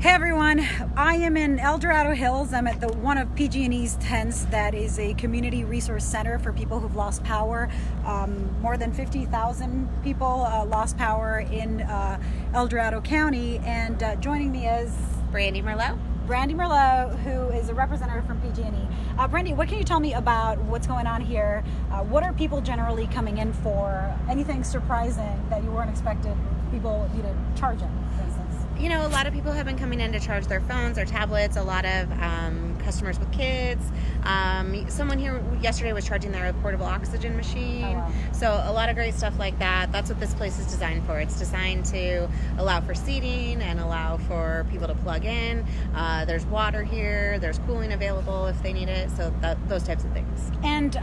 Hey everyone, I am in Dorado Hills. I'm at one of PG&E's tents that is a community resource center for people who've lost power. More than 50,000 people lost power in El Dorado County, and joining me is Brandy Merlot, who is a representative from PG&E. Brandy, what can you tell me about what's going on here? What are people generally coming in for? Anything surprising that you weren't expected people to charge in, for instance? You know, a lot of people have been coming in to charge their phones or tablets. A lot of customers with kids. Someone here yesterday was charging their portable oxygen machine. Oh, wow. So a lot of great stuff like that. That's what this place is designed for. It's designed to allow for seating and allow for people to plug in. There's water here. There's cooling available if they need it. So those types of things. And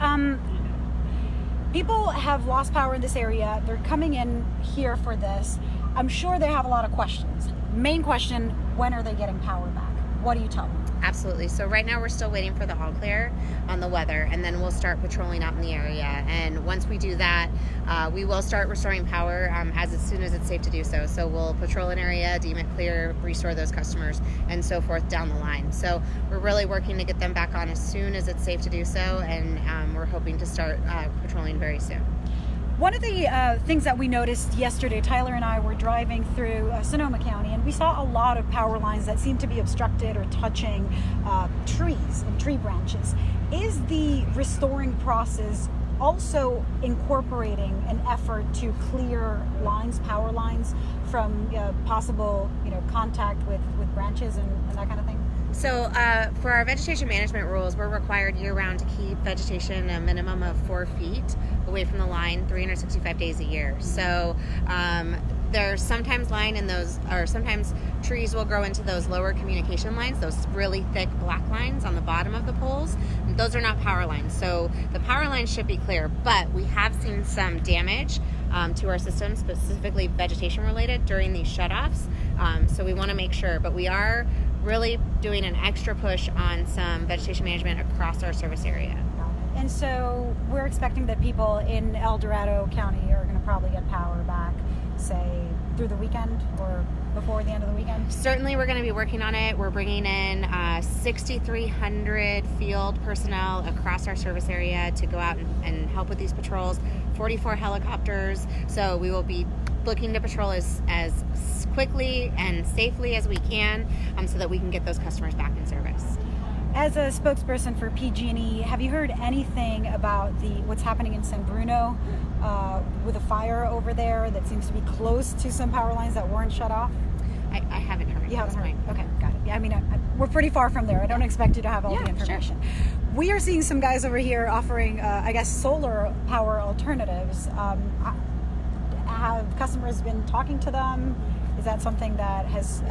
people have lost power in this area. They're coming in here for this. I'm sure they have a lot of questions. Main question, when are they getting power back? What do you tell them? Absolutely. So right now we're still waiting for the all clear on the weather, and then we'll start patrolling out in the area. And once we do that, we will start restoring power as soon as it's safe to do so. So we'll patrol an area, deem it clear, restore those customers, and so forth down the line. So we're really working to get them back on as soon as it's safe to do so, and we're hoping to start patrolling very soon. One of the things that we noticed yesterday, Tyler and I were driving through Sonoma County, and we saw a lot of power lines that seemed to be obstructed or touching trees and tree branches. Is the restoring process also incorporating an effort to clear lines, power lines, from possible contact with branches and that kind of thing? So for our vegetation management rules, we're required year-round to keep vegetation a minimum of 4 feet away from the line 365 days a year. So there's sometimes sometimes trees will grow into those lower communication lines, those really thick black lines on the bottom of the poles. Those are not power lines. So the power lines should be clear, but we have seen some damage to our system, specifically vegetation related, during these shutoffs. So we want to make sure, but we are really doing an extra push on some vegetation management across our service area. And so we're expecting that people in El Dorado County are going to probably get power back, say, through the weekend or before the end of the weekend? Certainly we're going to be working on it. We're bringing in 6,300 field personnel across our service area to go out and help with these patrols, 44 helicopters. So we will be looking to patrol as quickly and safely as we can so that we can get those customers back in service. As a spokesperson for PG&E, have you heard anything about what's happening in San Bruno with a fire over there that seems to be close to some power lines that weren't shut off? I haven't heard. You haven't heard? Okay, got it. Yeah, I mean, we're pretty far from there. I don't expect you to have all the information. Sure. We are seeing some guys over here offering, solar power alternatives. Have customers been talking to them? Is that something that has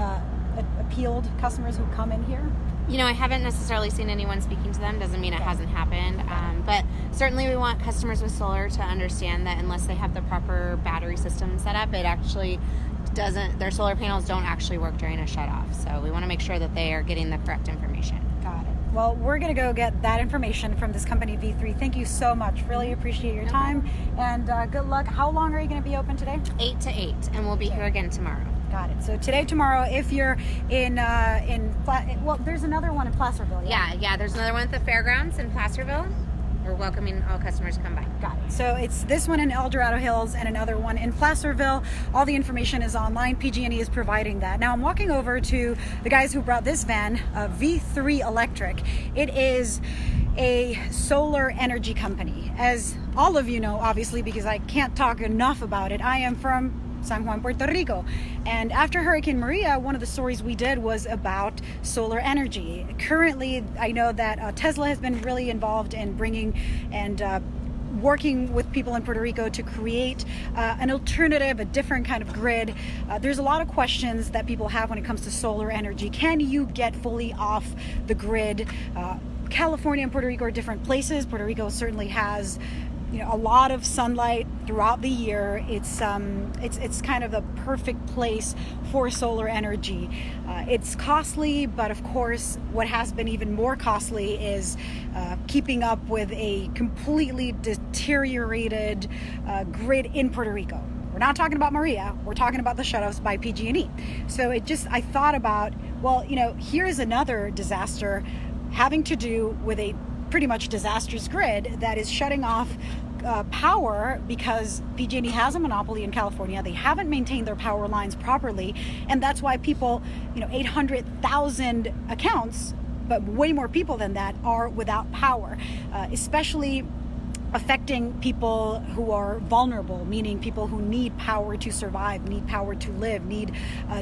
appealed customers who come in here? I haven't necessarily seen anyone speaking to them. Doesn't mean it hasn't happened. But certainly we want customers with solar to understand that unless they have the proper battery system set up, it actually their solar panels don't actually work during a shutoff. So we want to make sure that they are getting the correct information. Got it. Well, we're going to go get that information from this company, V3. Thank you so much. Really appreciate your time. And good luck. How long are you going to be open today? 8 to 8, and we'll be here again tomorrow. Got it. So today, tomorrow, if you're there's another one in Placerville. Yeah, there's another one at the fairgrounds in Placerville. We're welcoming all customers to come by. Got it. So it's this one in El Dorado Hills and another one in Placerville. All the information is online. PG&E is providing that. Now I'm walking over to the guys who brought this van, V3 Electric. It is a solar energy company. As all of you know, obviously, because I can't talk enough about it, I am from San Juan, Puerto Rico. And after Hurricane Maria, one of the stories we did was about solar energy. Currently, I know that Tesla has been really involved in bringing and working with people in Puerto Rico to create an alternative, a different kind of grid. There's a lot of questions that people have when it comes to solar energy. Can you get fully off the grid? California and Puerto Rico are different places. Puerto Rico certainly has a lot of sunlight throughout the year. It's kind of the perfect place for solar energy. It's costly, but of course, what has been even more costly is keeping up with a completely deteriorated grid in Puerto Rico. We're not talking about Maria. We're talking about the shutoffs by PG&E. So I thought about Well, here's another disaster having to do with a pretty much disastrous grid that is shutting off power because PG&E has a monopoly in California. They haven't maintained their power lines properly, and that's why people, 800,000 accounts, but way more people than that, are without power, especially affecting people who are vulnerable, meaning people who need power to survive, need power to live, need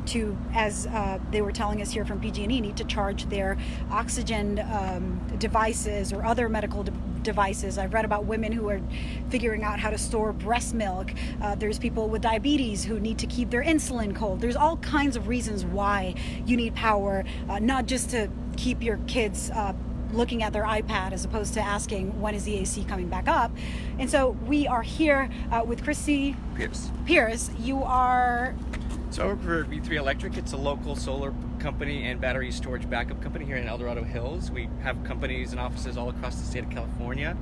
to, as they were telling us here from PG&E, need to charge their oxygen devices or other medical devices. I've read about women who are figuring out how to store breast milk. There's people with diabetes who need to keep their insulin cold. There's all kinds of reasons why you need power, not just to keep your kids looking at their iPad as opposed to asking when is the AC coming back up. And so we are here with Christy Pierce. You are... So I work for V3 Electric. It's a local solar company and battery storage backup company here in Dorado Hills. We have companies and offices all across the state of California.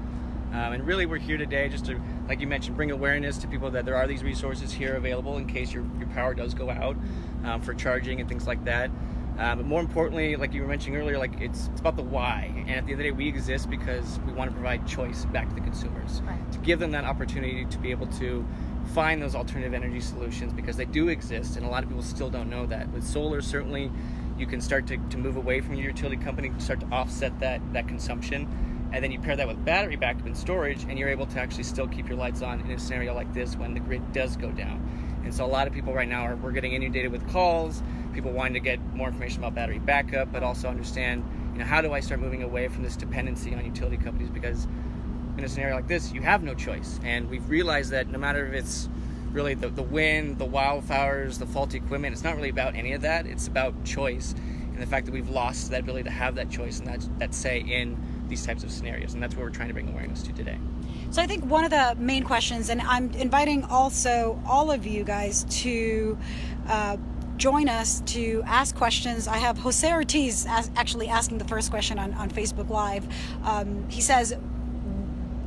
And really we're here today just to, like you mentioned, bring awareness to people that there are these resources here available in case your power does go out for charging and things like that. But more importantly, like you were mentioning earlier, it's about the why. And at the end of the day, we exist because we want to provide choice back to the consumers. Right. To give them that opportunity to be able to find those alternative energy solutions, because they do exist, and a lot of people still don't know that. With solar, certainly, you can start to move away from your utility company, start to offset that consumption. And then you pair that with battery backup and storage, and you're able to actually still keep your lights on in a scenario like this when the grid does go down. And so a lot of people right now we're getting inundated with calls, people wanting to get more information about battery backup, but also understand, how do I start moving away from this dependency on utility companies? Because in a scenario like this, you have no choice. And we've realized that no matter if it's really the wind, the wildfires, the faulty equipment, it's not really about any of that. It's about choice and the fact that we've lost that ability to have that choice and that say in these types of scenarios. And that's what we're trying to bring awareness to today. So I think one of the main questions, and I'm inviting also all of you guys to join us to ask questions. I have Jose Ortiz actually asking the first question on Facebook Live. He says,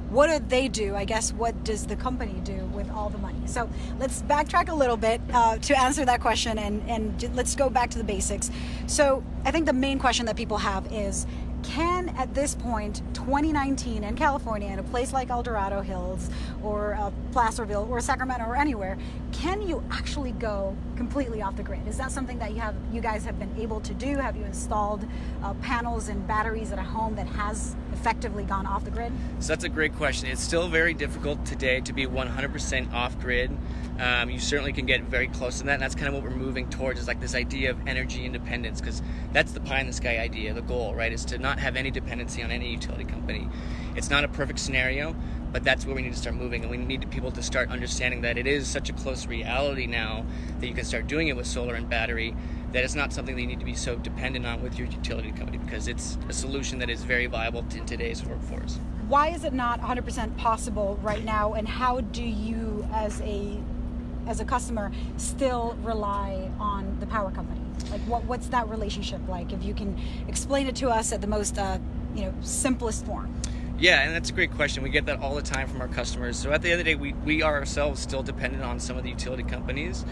what do they do? I guess, what does the company do with all the money? So let's backtrack a little bit to answer that question, and let's go back to the basics. So I think the main question that people have is, can, at this point, 2019 in California, in a place like Dorado Hills or Placerville or Sacramento or anywhere, can you actually go completely off the grid? Is that something that you guys have been able to do? Have you installed panels and batteries at a home that has effectively gone off the grid? So that's a great question. It's still very difficult today to be 100% off grid. You certainly can get very close to that, and that's kind of what we're moving towards, is like this idea of energy independence, because that's the pie in the sky idea. The goal, right, is to not have any dependency on any utility company. It's not a perfect scenario, but that's where we need to start moving, and we need people to start understanding that it is such a close reality now that you can start doing it with solar and battery, that it's not something that you need to be so dependent on with your utility company, because it's a solution that is very viable in today's workforce. Why is it not 100% possible right now, and how do you, as a customer, still rely on the power company? Like, what's that relationship like? If you can explain it to us at the most simplest form. Yeah, and that's a great question. We get that all the time from our customers. So at the end of the day, we are ourselves still dependent on some of the utility companies,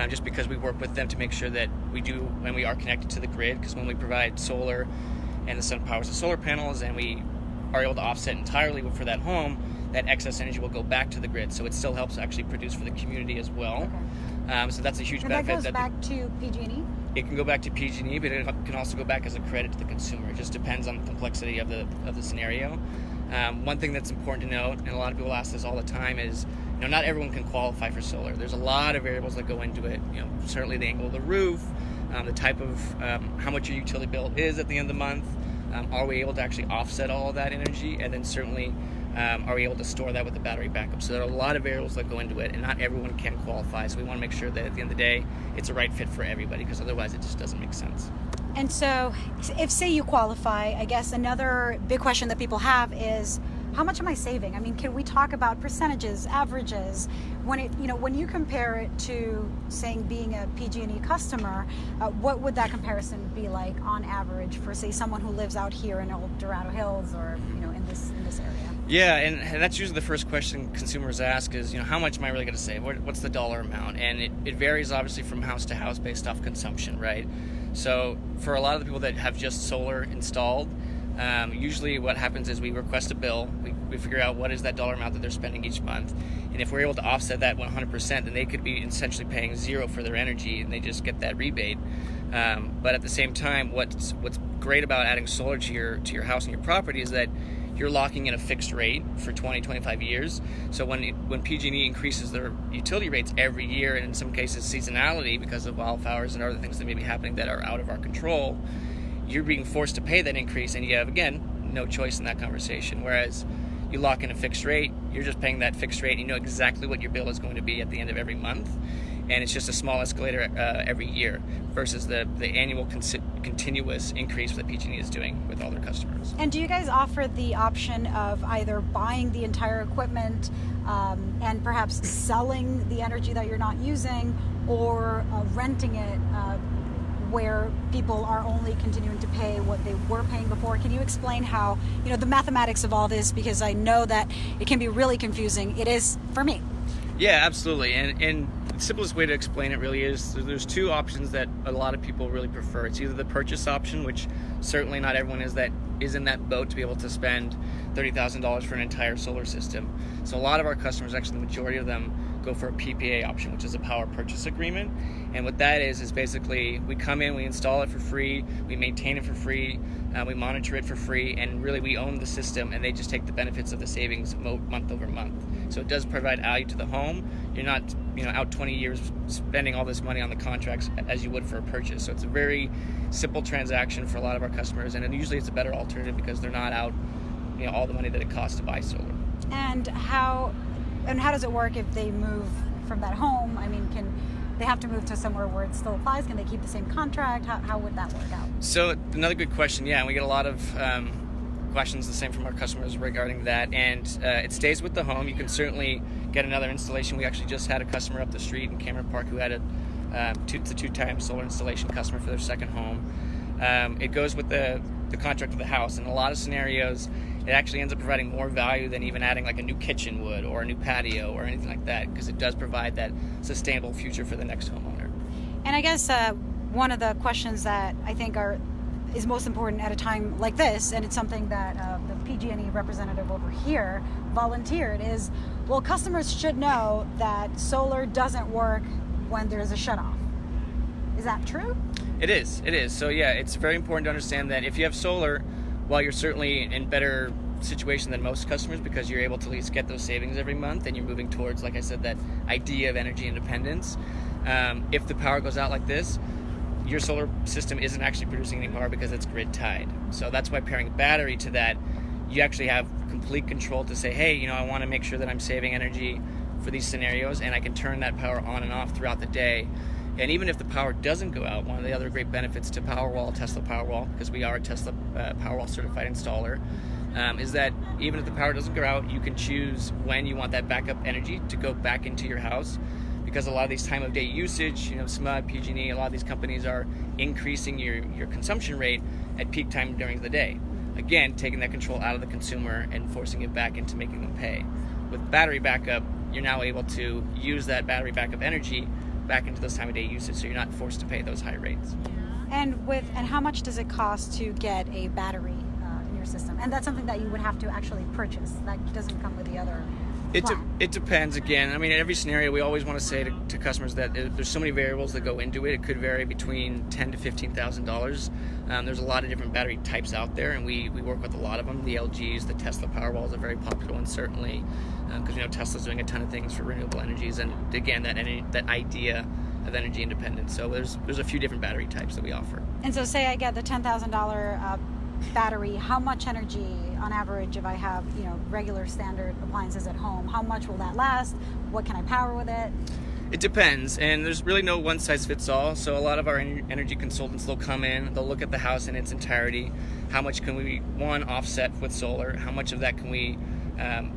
just because we work with them to make sure that we do, and we are connected to the grid, because when we provide solar and the sun powers the solar panels, and we are able to offset entirely for that home, that excess energy will go back to the grid. So it still helps actually produce for the community as well. Okay. So that's a huge benefit. That goes back to PG&E? It can go back to PG&E, but it can also go back as a credit to the consumer. It just depends on the complexity of the scenario. One thing that's important to note, and a lot of people ask this all the time, is not everyone can qualify for solar. There's a lot of variables that go into it. Certainly the angle of the roof, the type of how much your utility bill is at the end of the month. Are we able to actually offset all of that energy? And then certainly, are we able to store that with the battery backup? So there are a lot of variables that go into it, and not everyone can qualify. So we want to make sure that at the end of the day, it's a right fit for everybody, because otherwise it just doesn't make sense. And so if, say, you qualify, I guess another big question that people have is, how much am I saving? I mean, can we talk about percentages, averages? When you compare it to saying being a PG&E customer, what would that comparison be like on average for, say, someone who lives out here in old Dorado Hills or in this area? Yeah, and that's usually the first question consumers ask is, how much am I really going to save? What's the dollar amount? And it varies obviously from house to house based off consumption, right? So for a lot of the people that have just solar installed, usually what happens is we request a bill, we figure out what is that dollar amount that they're spending each month, and if we're able to offset that 100%, then they could be essentially paying zero for their energy and they just get that rebate. But at the same time, what's great about adding solar to your house and your property is that you're locking in a fixed rate for 20-25 years. So when PG&E increases their utility rates every year, and in some cases seasonality because of wildfires and other things that may be happening that are out of our control, you're being forced to pay that increase, and you have, again, no choice in that conversation. Whereas you lock in a fixed rate, you're just paying that fixed rate, and you know exactly what your bill is going to be at the end of every month, and it's just a small escalator every year versus the annual continuous increase that PG&E is doing with all their customers. And do you guys offer the option of either buying the entire equipment and perhaps selling the energy that you're not using, or renting it where people are only continuing to pay what they were paying before? Can you explain how, the mathematics of all this, because I know that it can be really confusing. It is for me. Yeah, absolutely. And the simplest way to explain it really is there's two options that a lot of people really prefer. It's either the purchase option, which certainly not everyone is in that boat to be able to spend $30,000 for an entire solar system. So a lot of our customers, actually the majority of them, go for a PPA option, which is a power purchase agreement. And what that is basically we come in, we install it for free, we maintain it for free, we monitor it for free, and really we own the system, and they just take the benefits of the savings month over month. So it does provide value to the home. You're not out 20 years spending all this money on the contracts as you would for a purchase. So it's a very simple transaction for a lot of our customers, and usually it's a better alternative because they're not out all the money that it costs to buy solar. And how does it work if they move from that home? I mean, can they have to move to somewhere where it still applies? Can they keep the same contract? How would that work out? So another good question, yeah, and we get a lot of questions the same from our customers regarding that, and it stays with the home. You can certainly get another installation. We actually just had a customer up the street in Cameron Park who had a two-time solar installation customer for their second home. It goes with the contract of the house. In a lot of scenarios, it actually ends up providing more value than even adding like a new kitchen would or a new patio or anything like that, because it does provide that sustainable future for the next homeowner. And I guess one of the questions that I think is most important at a time like this, and it's something that the PG&E representative over here volunteered, is, well, customers should know that solar doesn't work when there's a shutoff. Is that true? It is. So yeah, it's very important to understand that if you have solar, while you're certainly in better situation than most customers because you're able to at least get those savings every month and you're moving towards, like I said, that idea of energy independence, if the power goes out like this, your solar system isn't actually producing any power because it's grid tied. So that's why pairing a battery to that, you actually have complete control to say, hey, I want to make sure that I'm saving energy for these scenarios, and I can turn that power on and off throughout the day. And even if the power doesn't go out, one of the other great benefits to Tesla Powerwall, because we are a Tesla Powerwall certified installer, is that even if the power doesn't go out, you can choose when you want that backup energy to go back into your house. Because a lot of these time of day usage, SMUD, PG&E, a lot of these companies are increasing your consumption rate at peak time during the day. Again, taking that control out of the consumer and forcing it back into making them pay. With battery backup, you're now able to use that battery backup energy back into those time of day usage, so you're not forced to pay those high rates. And how much does it cost to get a battery in your system? And that's something that you would have to actually purchase. That doesn't come with the other plan. It depends. Again, I mean, in every scenario, we always want to say to customers that there's so many variables that go into it. It could vary between $10,000 to $15,000. There's a lot of different battery types out there, and we work with a lot of them. The LGs, the Tesla Powerwall is a very popular one, certainly, because Tesla's doing a ton of things for renewable energies, and again, that idea of energy independence. So there's a few different battery types that we offer. And so, say I get the $10,000 battery, how much energy on average, if I have regular standard appliances at home, how much will that last? What can I power with it? It depends, and there's really no one size fits all. So a lot of our energy consultants, they'll come in, they'll look at the house in its entirety. How much can we offset with solar? How much of that can we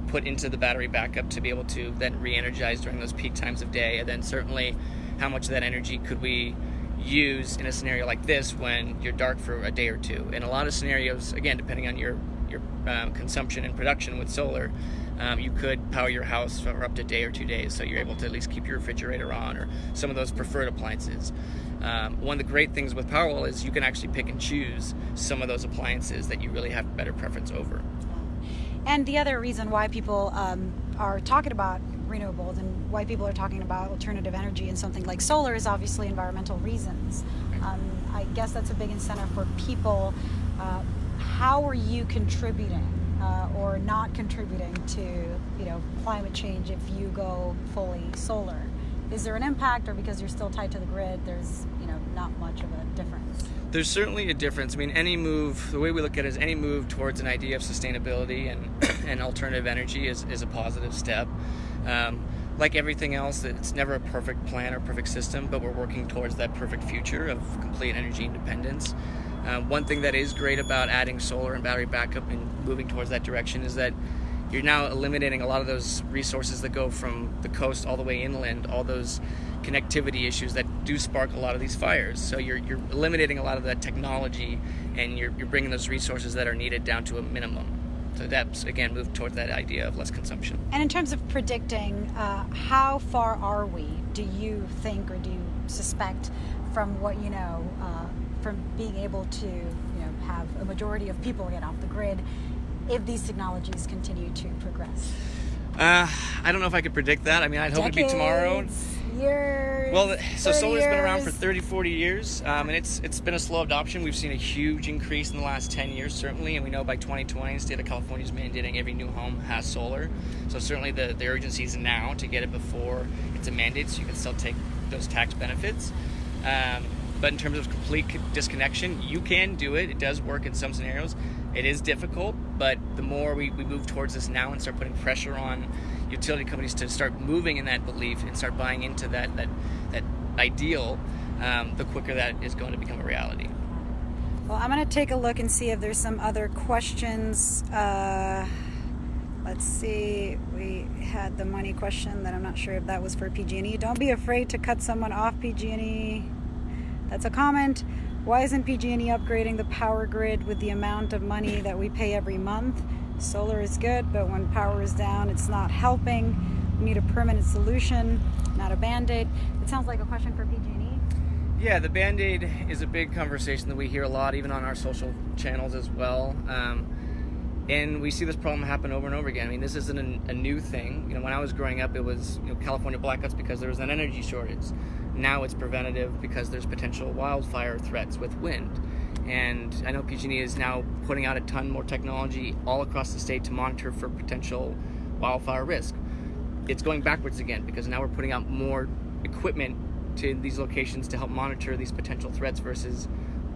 put into the battery backup to be able to then re-energize during those peak times of day, and then certainly how much of that energy could we use in a scenario like this when you're dark for a day or two. In a lot of scenarios, again, depending on your consumption and production with solar, you could power your house for up to a day or 2 days, so you're able to at least keep your refrigerator on or some of those preferred appliances. One of the great things with Powerwall is you can actually pick and choose some of those appliances that you really have better preference over. And the other reason why people are talking about renewables and why people are talking about alternative energy and something like solar is obviously environmental reasons. I guess that's a big incentive for people. How are you contributing or not contributing to climate change if you go fully solar? Is there an impact, or because you're still tied to the grid, there's not much of a difference? There's certainly a difference. I mean, any move, the way we look at it is any move towards an idea of sustainability and alternative energy is a positive step. Like everything else, it's never a perfect plan or perfect system, but we're working towards that perfect future of complete energy independence. One thing that is great about adding solar and battery backup and moving towards that direction is that you're now eliminating a lot of those resources that go from the coast all the way inland, all those connectivity issues that do spark a lot of these fires. So you're eliminating a lot of that technology, and you're bringing those resources that are needed down to a minimum. So that's, again, move towards that idea of less consumption. And in terms of predicting, how far are we, do you think, or do you suspect, from what you know, from being able to have a majority of people get off the grid if these technologies continue to progress? I don't know if I could predict that. I mean, I'd hope it'd be tomorrow. Years, well, so solar's been around for years. 30, 40 years, and it's been a slow adoption. We've seen a huge increase in the last 10 years, certainly, and we know by 2020, the state of California is mandating every new home has solar. So certainly the urgency is now to get it before it's a mandate, so you can still take those tax benefits. But in terms of complete disconnection, you can do it. It does work in some scenarios. It is difficult, but the more we move towards this now and start putting pressure on utility companies to start moving in that belief and start buying into that ideal, the quicker that is going to become a reality. Well, I'm going to take a look and see if there's some other questions. Let's see. We had the money question that I'm not sure if that was for PG&E. Don't be afraid to cut someone off, PG&E. That's a comment. Why isn't PG&E upgrading the power grid with the amount of money that we pay every month? Solar is good, but when power is down, it's not helping. We need a permanent solution, not a Band-Aid. It sounds like a question for PG&E. Yeah, the Band-Aid is a big conversation that we hear a lot, even on our social channels as well. And we see this problem happen over and over again. I mean, this isn't a new thing. When I was growing up, it was California blackouts because there was an energy shortage. Now it's preventative because there's potential wildfire threats with wind. And I know PG&E is now putting out a ton more technology all across the state to monitor for potential wildfire risk. It's going backwards again because now we're putting out more equipment to these locations to help monitor these potential threats versus,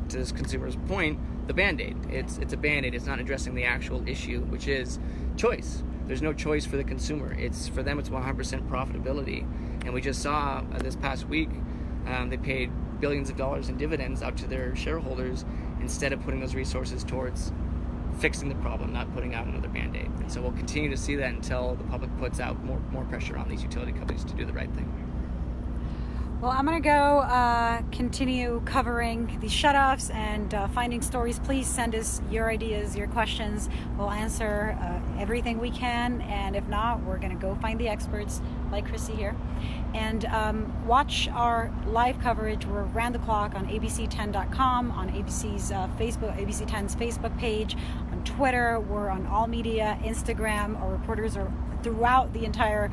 to this consumer's point, the Band-Aid. It's a Band-Aid. It's not addressing the actual issue, which is choice. There's no choice for the consumer. For them, it's 100% profitability. And we just saw this past week, they paid billions of dollars in dividends out to their shareholders instead of putting those resources towards fixing the problem, not putting out another Band-Aid. And so we'll continue to see that until the public puts out more pressure on these utility companies to do the right thing. Well, I'm going to go continue covering these shutoffs and finding stories. Please send us your ideas, your questions. We'll answer everything we can, and if not, we're going to go find the experts like Chrissy here. And watch our live coverage. We're around the clock on abc10.com, on ABC's Facebook, ABC10's Facebook page, on Twitter. We're on all media, Instagram. Our reporters are throughout the entire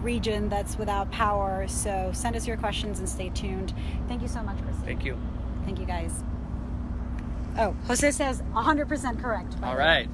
region that's without power. So send us your questions and stay tuned. Thank you so much, Chrissy. Thank you. Thank you, guys. Oh, Jose says 100% correct. All right.